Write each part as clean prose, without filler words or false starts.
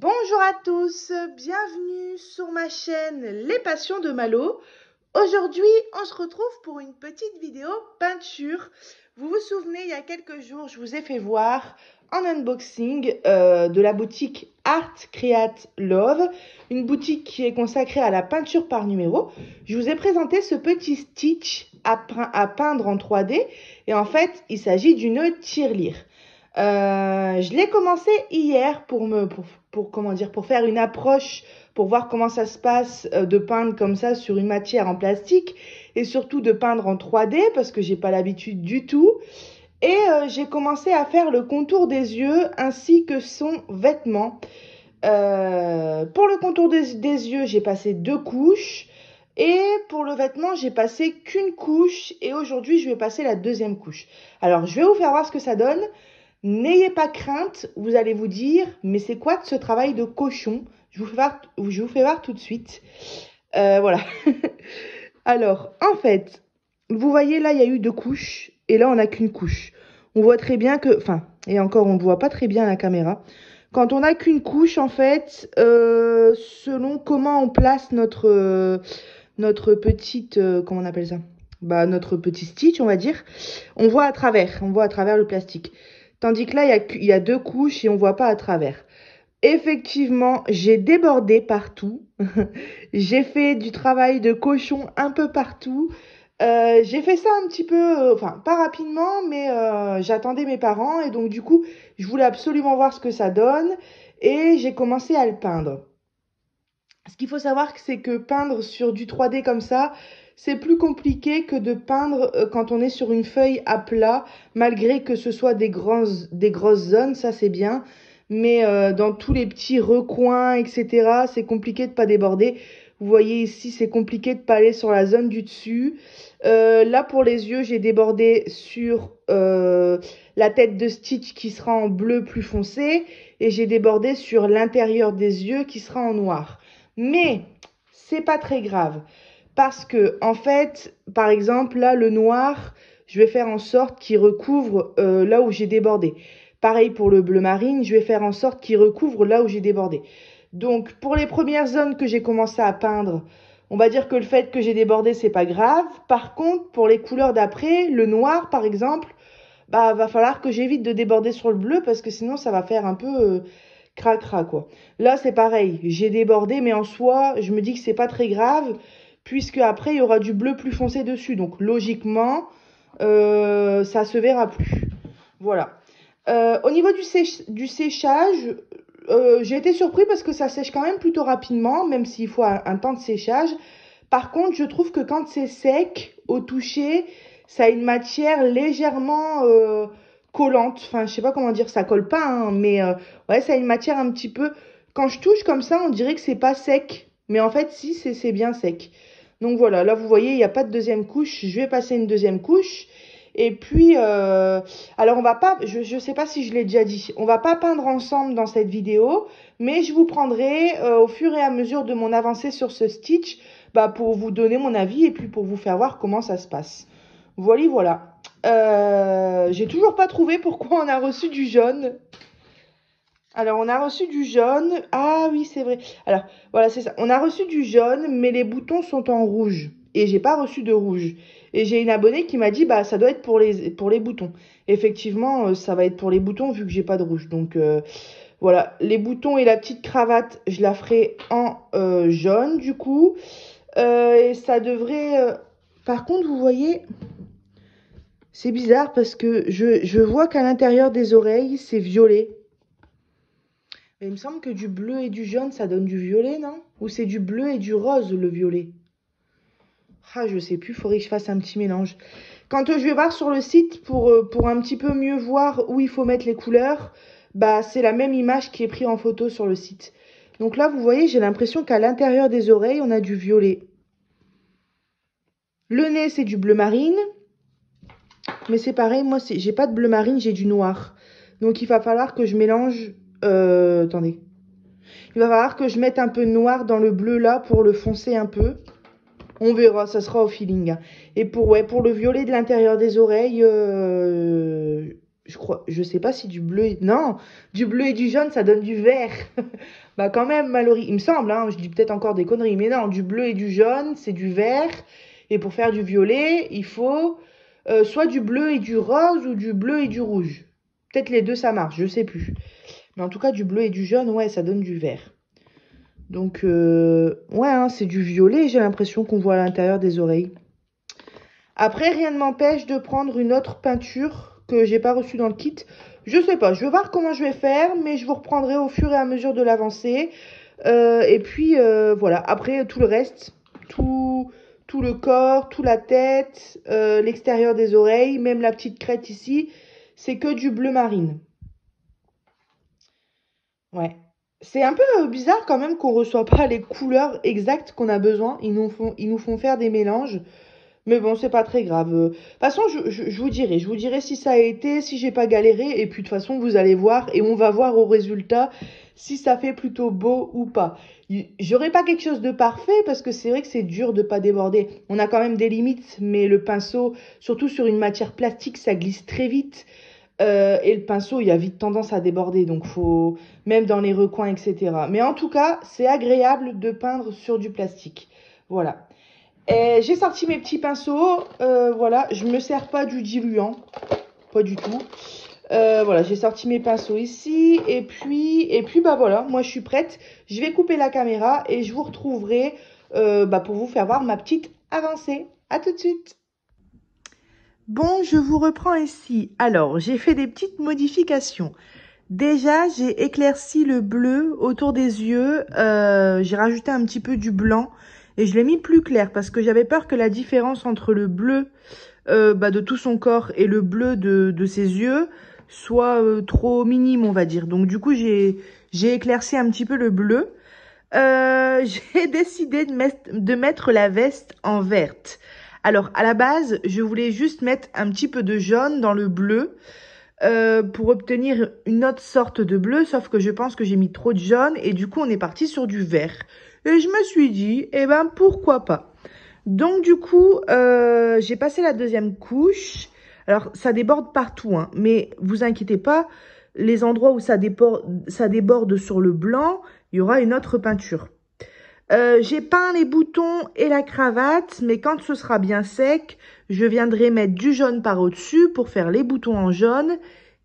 Bonjour à tous, bienvenue sur ma chaîne Les Passions de Malo. Aujourd'hui, on se retrouve pour une petite vidéo peinture. Vous vous souvenez, il y a quelques jours, je vous ai fait voir un unboxing de la boutique Art Create Love, une boutique qui est consacrée à la peinture par numéro. Je vous ai présenté ce petit stitch à peindre en 3D et en fait, il s'agit d'une tirelire. Je l'ai commencé hier pour faire une approche, pour voir comment ça se passe de peindre comme ça sur une matière en plastique et surtout de peindre en 3D parce que j'ai pas l'habitude du tout. Et j'ai commencé à faire le contour des yeux ainsi que son vêtement. Pour le contour des yeux, j'ai passé 2 couches. Et pour le vêtement, j'ai passé qu'une couche. Et aujourd'hui, je vais passer la deuxième couche. Alors, je vais vous faire voir ce que ça donne. N'ayez pas crainte, vous allez vous dire, mais c'est quoi ce travail de cochon? Je vous fais voir tout de suite. Voilà. Alors, en fait, vous voyez là, il y a eu 2 couches, et là, on n'a qu'une couche. On voit très bien que, enfin, et encore, on ne voit pas très bien à la caméra. Quand on n'a qu'une couche, en fait, selon comment on place notre petite, comment on appelle ça? Bah, notre petit stitch, on va dire, on voit à travers le plastique. Tandis que là, il y a 2 couches et on voit pas à travers. Effectivement, j'ai débordé partout. J'ai fait du travail de cochon un peu partout. J'ai fait ça un petit peu, enfin pas rapidement, mais j'attendais mes parents et donc du coup, je voulais absolument voir ce que ça donne et j'ai commencé à le peindre. Ce qu'il faut savoir, c'est que peindre sur du 3D comme ça, c'est plus compliqué que de peindre quand on est sur une feuille à plat, malgré que ce soit des grosses zones, ça c'est bien. Mais dans tous les petits recoins, etc., c'est compliqué de pas déborder. Vous voyez ici, c'est compliqué de pas aller sur la zone du dessus. Là, pour les yeux, j'ai débordé sur la tête de Stitch qui sera en bleu plus foncé. Et j'ai débordé sur l'intérieur des yeux qui sera en noir. Mais c'est pas très grave parce que en fait, par exemple, là le noir, je vais faire en sorte qu'il recouvre là où j'ai débordé. Pareil pour le bleu marine, je vais faire en sorte qu'il recouvre là où j'ai débordé. Donc pour les premières zones que j'ai commencé à peindre, on va dire que le fait que j'ai débordé, c'est pas grave. Par contre, pour les couleurs d'après, le noir par exemple, bah va falloir que j'évite de déborder sur le bleu parce que sinon ça va faire un peu cracra quoi. Là c'est pareil, j'ai débordé mais en soi je me dis que c'est pas très grave puisque après il y aura du bleu plus foncé dessus donc logiquement ça se verra plus. Voilà. Au niveau du séchage, j'ai été surpris parce que ça sèche quand même plutôt rapidement même s'il faut un temps de séchage. Par contre je trouve que quand c'est sec au toucher ça a une matière légèrement collante. Enfin, je sais pas comment dire, ça colle pas, hein, mais ouais, ça a une matière un petit peu. Quand je touche comme ça, on dirait que c'est pas sec. Mais en fait, si, c'est bien sec. Donc voilà, là, vous voyez, il n'y a pas de deuxième couche. Je vais passer une deuxième couche. Et puis, alors on va pas, je sais pas si je l'ai déjà dit, on va pas peindre ensemble dans cette vidéo, mais je vous prendrai au fur et à mesure de mon avancée sur ce stitch, bah, pour vous donner mon avis et puis pour vous faire voir comment ça se passe. Voilà, voilà. J'ai toujours pas trouvé pourquoi on a reçu du jaune. Alors, on a reçu du jaune. Ah oui, c'est vrai. Alors, voilà, c'est ça. On a reçu du jaune, mais les boutons sont en rouge. Et j'ai pas reçu de rouge. Et j'ai une abonnée qui m'a dit, bah, ça doit être pour les boutons. Effectivement, ça va être pour les boutons vu que j'ai pas de rouge. Donc, voilà. Les boutons et la petite cravate, je la ferai en jaune, du coup. Et ça devrait... Par contre, vous voyez... C'est bizarre parce que je vois qu'à l'intérieur des oreilles, c'est violet. Mais il me semble que du bleu et du jaune, ça donne du violet, non? Ou c'est du bleu et du rose, le violet? Ah, je sais plus, faudrait que je fasse un petit mélange. Quand je vais voir sur le site pour un petit peu mieux voir où il faut mettre les couleurs, bah c'est la même image qui est prise en photo sur le site. Donc là, vous voyez, j'ai l'impression qu'à l'intérieur des oreilles, on a du violet. Le nez, c'est du bleu marine. Mais c'est pareil, moi, j'ai pas de bleu marine, j'ai du noir. Donc, il va falloir que je mélange... attendez. Il va falloir que je mette un peu de noir dans le bleu, là, pour le foncer un peu. On verra, ça sera au feeling. Et pour le violet de l'intérieur des oreilles, je sais pas si du bleu, non, du bleu et du jaune, ça donne du vert. Bah quand même, Mallory, il me semble, hein, je dis peut-être encore des conneries, mais non, du bleu et du jaune, c'est du vert. Et pour faire du violet, il faut soit du bleu et du rose ou du bleu et du rouge. Peut-être les deux, ça marche, je sais plus. Mais en tout cas, du bleu et du jaune, ouais, ça donne du vert. Donc, ouais, hein, c'est du violet, j'ai l'impression qu'on voit à l'intérieur des oreilles. Après, rien ne m'empêche de prendre une autre peinture que j'ai pas reçue dans le kit. Je sais pas, je vais voir comment je vais faire, mais je vous reprendrai au fur et à mesure de l'avancée. Et puis, voilà. Après, tout le reste, tout le corps, toute la tête, l'extérieur des oreilles, même la petite crête ici, c'est que du bleu marine. Ouais. C'est un peu bizarre quand même qu'on reçoit pas les couleurs exactes qu'on a besoin. Ils nous font faire des mélanges. Mais bon, c'est pas très grave. De toute façon, je vous dirai si ça a été, si j'ai pas galéré. Et puis de toute façon, vous allez voir et on va voir au résultat si ça fait plutôt beau ou pas. J'aurai pas quelque chose de parfait parce que c'est vrai que c'est dur de pas déborder. On a quand même des limites, mais le pinceau, surtout sur une matière plastique, ça glisse très vite. Et le pinceau, il a vite tendance à déborder, donc faut, même dans les recoins, etc. Mais en tout cas, c'est agréable de peindre sur du plastique. Voilà. Et j'ai sorti mes petits pinceaux. Voilà, je me sers pas du diluant, pas du tout. Voilà, j'ai sorti mes pinceaux ici. Et puis bah voilà, moi je suis prête. Je vais couper la caméra et je vous retrouverai pour vous faire voir ma petite avancée. À tout de suite. Bon, je vous reprends ici. Alors, j'ai fait des petites modifications. Déjà, j'ai éclairci le bleu autour des yeux. J'ai rajouté un petit peu du blanc et je l'ai mis plus clair parce que j'avais peur que la différence entre le bleu de tout son corps et le bleu de ses yeux soit trop minime, on va dire. Donc, du coup, j'ai éclairci un petit peu le bleu. J'ai décidé de mettre la veste en verte. Alors, à la base, je voulais juste mettre un petit peu de jaune dans le bleu pour obtenir une autre sorte de bleu, sauf que je pense que j'ai mis trop de jaune et du coup, on est parti sur du vert. Et je me suis dit, eh ben, pourquoi pas? Donc, du coup, j'ai passé la deuxième couche. Alors, ça déborde partout, hein, mais vous inquiétez pas, les endroits où ça déborde sur le blanc, il y aura une autre peinture. J'ai peint les boutons et la cravate, mais quand ce sera bien sec, je viendrai mettre du jaune par au-dessus pour faire les boutons en jaune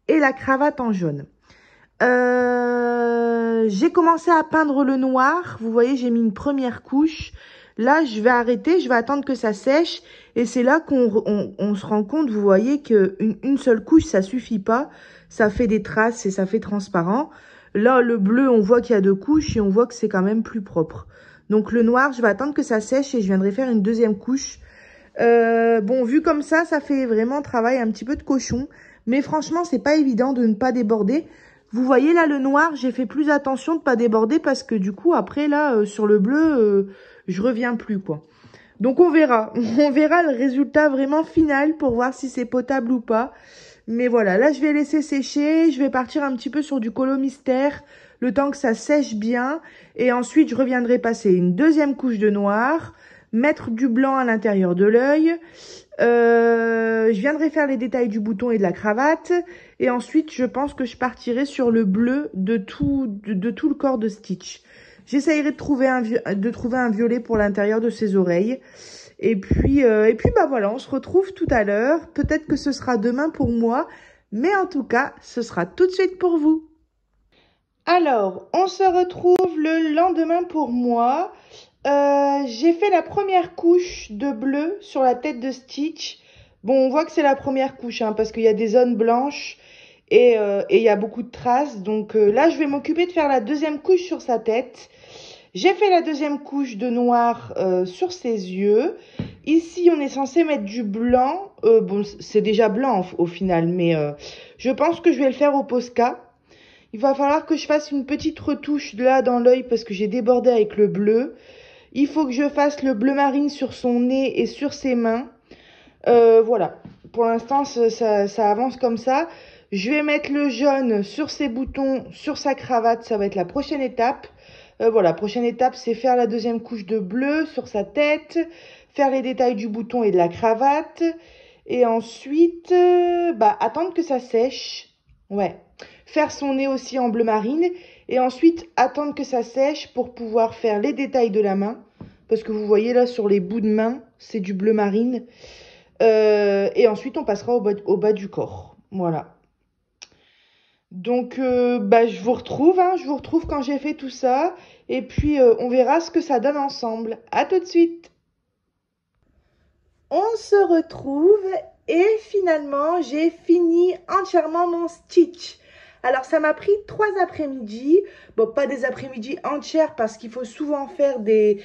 et la cravate en jaune. J'ai commencé à peindre le noir. Vous voyez, j'ai mis une première couche. Là, je vais arrêter, je vais attendre que ça sèche. Et c'est là qu'on se rend compte, vous voyez, qu'une seule couche, ça suffit pas. Ça fait des traces et ça fait transparent. Là, le bleu, on voit qu'il y a deux couches et on voit que c'est quand même plus propre. Donc, le noir, je vais attendre que ça sèche et je viendrai faire une deuxième couche. Bon, vu comme ça fait vraiment travail un petit peu de cochon. Mais franchement, c'est pas évident de ne pas déborder. Vous voyez là, le noir, j'ai fait plus attention de pas déborder parce que du coup, après, là, sur le bleu, je reviens plus, quoi. Donc, on verra. On verra le résultat vraiment final pour voir si c'est potable ou pas. Mais voilà, là, je vais laisser sécher. Je vais partir un petit peu sur du colo mystère, le temps que ça sèche bien. Et ensuite, je reviendrai passer une deuxième couche de noir, mettre du blanc à l'intérieur de l'œil. Je viendrai faire les détails du bouton et de la cravate. Et ensuite, je pense que je partirai sur le bleu de tout le corps de Stitch. J'essayerai de trouver un violet pour l'intérieur de ses oreilles. Et puis bah voilà, on se retrouve tout à l'heure. Peut-être que ce sera demain pour moi. Mais en tout cas, ce sera tout de suite pour vous. Alors, on se retrouve le lendemain pour moi. J'ai fait la première couche de bleu sur la tête de Stitch. Bon, on voit que c'est la première couche, hein, parce qu'il y a des zones blanches et il y a beaucoup de traces. Donc là, je vais m'occuper de faire la deuxième couche sur sa tête. J'ai fait la deuxième couche de noir sur ses yeux. Ici, on est censé mettre du blanc. Bon, c'est déjà blanc au final, mais je pense que je vais le faire au Posca. Il va falloir que je fasse une petite retouche là dans l'œil parce que j'ai débordé avec le bleu. Il faut que je fasse le bleu marine sur son nez et sur ses mains. Voilà, pour l'instant, ça avance comme ça. Je vais mettre le jaune sur ses boutons, sur sa cravate. Ça va être la prochaine étape. Voilà, prochaine étape, c'est faire la deuxième couche de bleu sur sa tête, faire les détails du bouton et de la cravate. Et ensuite, attendre que ça sèche. Ouais. Faire son nez aussi en bleu marine. Et ensuite, attendre que ça sèche pour pouvoir faire les détails de la main. Parce que vous voyez là, sur les bouts de main, c'est du bleu marine. Et ensuite, on passera au bas du corps. Voilà. Donc, je vous retrouve, hein, je vous retrouve quand j'ai fait tout ça. Et puis, on verra ce que ça donne ensemble. À tout de suite. On se retrouve et finalement, j'ai fini entièrement mon stitch. Alors, ça m'a pris 3 après-midi. Bon, pas des après-midi entières parce qu'il faut souvent faire des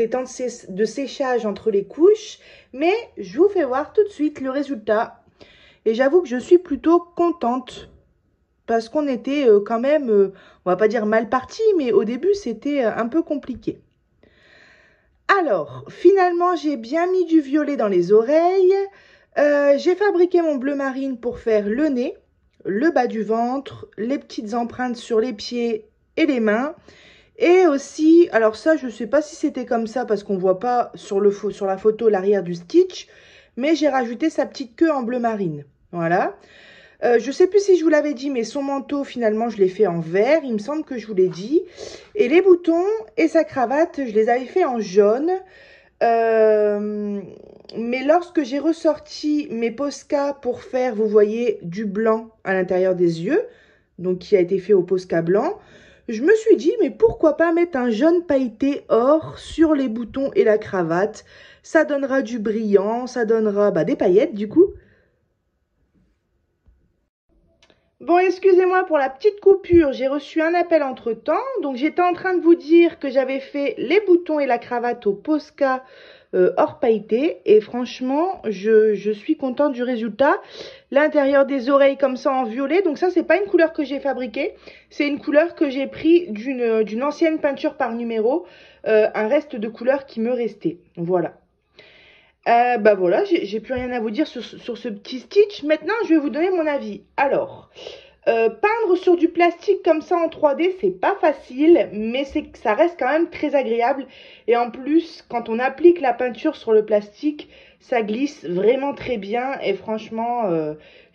temps de séchage entre les couches. Mais je vous fais voir tout de suite le résultat. Et j'avoue que je suis plutôt contente. Parce qu'on était quand même, on va pas dire mal parti, mais au début, c'était un peu compliqué. Alors, finalement, j'ai bien mis du violet dans les oreilles. J'ai fabriqué mon bleu marine pour faire le nez, le bas du ventre, les petites empreintes sur les pieds et les mains. Et aussi, alors ça, je ne sais pas si c'était comme ça parce qu'on ne voit pas sur la photo l'arrière du stitch, mais j'ai rajouté sa petite queue en bleu marine. Voilà. Je ne sais plus si je vous l'avais dit, mais son manteau, finalement, je l'ai fait en vert. Il me semble que je vous l'ai dit. Et les boutons et sa cravate, je les avais fait en jaune. Mais lorsque j'ai ressorti mes Posca pour faire, vous voyez, du blanc à l'intérieur des yeux, donc qui a été fait au Posca blanc, je me suis dit, mais pourquoi pas mettre un jaune pailleté or sur les boutons et la cravate? Ça donnera du brillant, ça donnera des paillettes du coup. Bon, excusez-moi pour la petite coupure, j'ai reçu un appel entre-temps. Donc, j'étais en train de vous dire que j'avais fait les boutons et la cravate au Posca hors pailleté. Et franchement, je suis contente du résultat. L'intérieur des oreilles comme ça en violet. Donc ça, c'est pas une couleur que j'ai fabriquée. C'est une couleur que j'ai pris d'une ancienne peinture par numéro. Un reste de couleur qui me restait. Voilà. Voilà, j'ai plus rien à vous dire sur ce petit stitch. Maintenant, je vais vous donner mon avis. Alors, peindre sur du plastique comme ça en 3D, c'est pas facile, mais ça reste quand même très agréable. Et en plus, quand on applique la peinture sur le plastique, ça glisse vraiment très bien. Et franchement,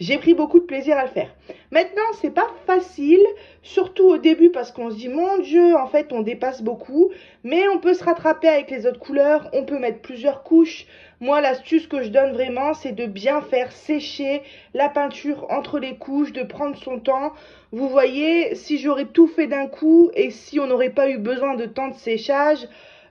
j'ai pris beaucoup de plaisir à le faire. Maintenant, c'est pas facile, surtout au début parce qu'on se dit, mon Dieu, en fait, on dépasse beaucoup. Mais on peut se rattraper avec les autres couleurs, on peut mettre plusieurs couches. Moi, l'astuce que je donne vraiment, c'est de bien faire sécher la peinture entre les couches, de prendre son temps. Vous voyez, si j'aurais tout fait d'un coup et si on n'aurait pas eu besoin de temps de séchage,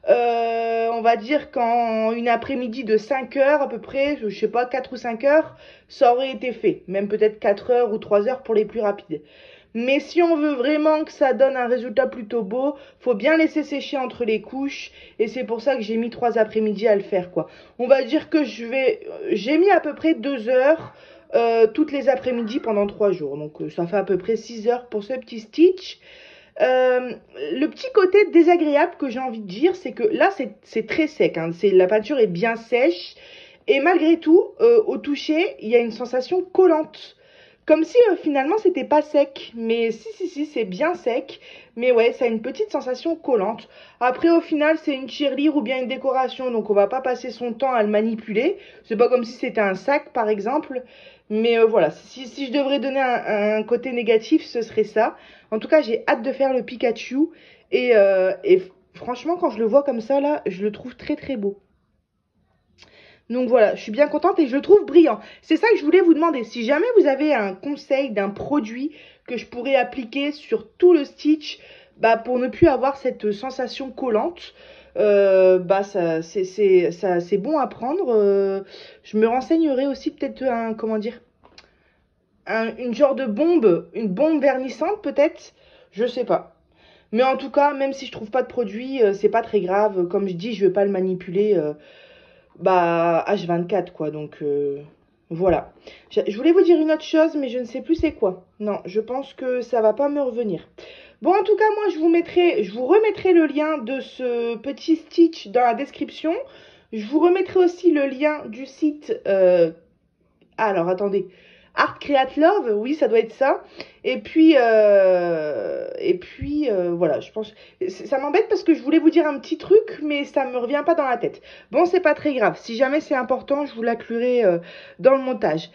on va dire qu'en une après-midi de 5 heures à peu près, je sais pas, 4 ou 5 heures, ça aurait été fait. Même peut-être 4 heures ou 3 heures pour les plus rapides. Mais si on veut vraiment que ça donne un résultat plutôt beau, faut bien laisser sécher entre les couches. Et c'est pour ça que j'ai mis 3 après-midi à le faire, quoi. On va dire que j'ai mis à peu près 2 heures toutes les après-midi pendant 3 jours. Donc ça fait à peu près 6 heures pour ce petit stitch. Le petit côté désagréable que j'ai envie de dire, c'est que là c'est très sec, hein. La peinture est bien sèche. Et malgré tout, au toucher, il y a une sensation collante. Comme si finalement c'était pas sec. Mais si, c'est bien sec. Mais ouais, ça a une petite sensation collante. Après, au final, c'est une tirelire ou bien une décoration. Donc on va pas passer son temps à le manipuler. C'est pas comme si c'était un sac par exemple. Mais voilà, si je devrais donner un côté négatif, ce serait ça. En tout cas, j'ai hâte de faire le Pikachu. Et franchement, quand je le vois comme ça, là, je le trouve très très beau. Donc voilà, je suis bien contente et je le trouve brillant. C'est ça que je voulais vous demander. Si jamais vous avez un conseil d'un produit que je pourrais appliquer sur tout le stitch, pour ne plus avoir cette sensation collante, c'est bon à prendre. Je me renseignerai aussi peut-être une genre de bombe, une bombe vernissante peut-être. Je sais pas. Mais en tout cas, même si je trouve pas de produit, c'est pas très grave. Comme je dis, je vais pas le manipuler. H24 quoi, donc voilà. Je voulais vous dire une autre chose, mais je ne sais plus c'est quoi. Non, je pense que ça va pas me revenir. Bon, en tout cas, moi, je vous remettrai le lien de ce petit stitch dans la description. Je vous remettrai aussi le lien du site, alors attendez, Art Create Love, oui, ça doit être ça. Voilà, je pense, ça m'embête parce que je voulais vous dire un petit truc, mais ça me revient pas dans la tête. Bon, c'est pas très grave. Si jamais c'est important, je vous l'inclurai dans le montage.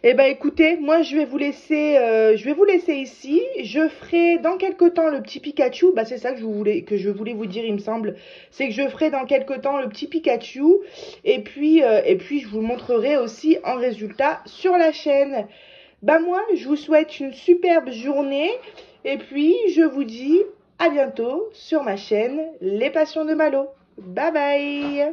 Eh ben, écoutez, moi, je vais vous laisser ici. Je ferai dans quelque temps le petit Pikachu. Bah, c'est ça que je voulais vous dire, il me semble. C'est que je ferai dans quelque temps le petit Pikachu. Et puis, je vous le montrerai aussi en résultat sur la chaîne. Bah moi, je vous souhaite une superbe journée et puis je vous dis à bientôt sur ma chaîne Les Passions de Malo. Bye bye!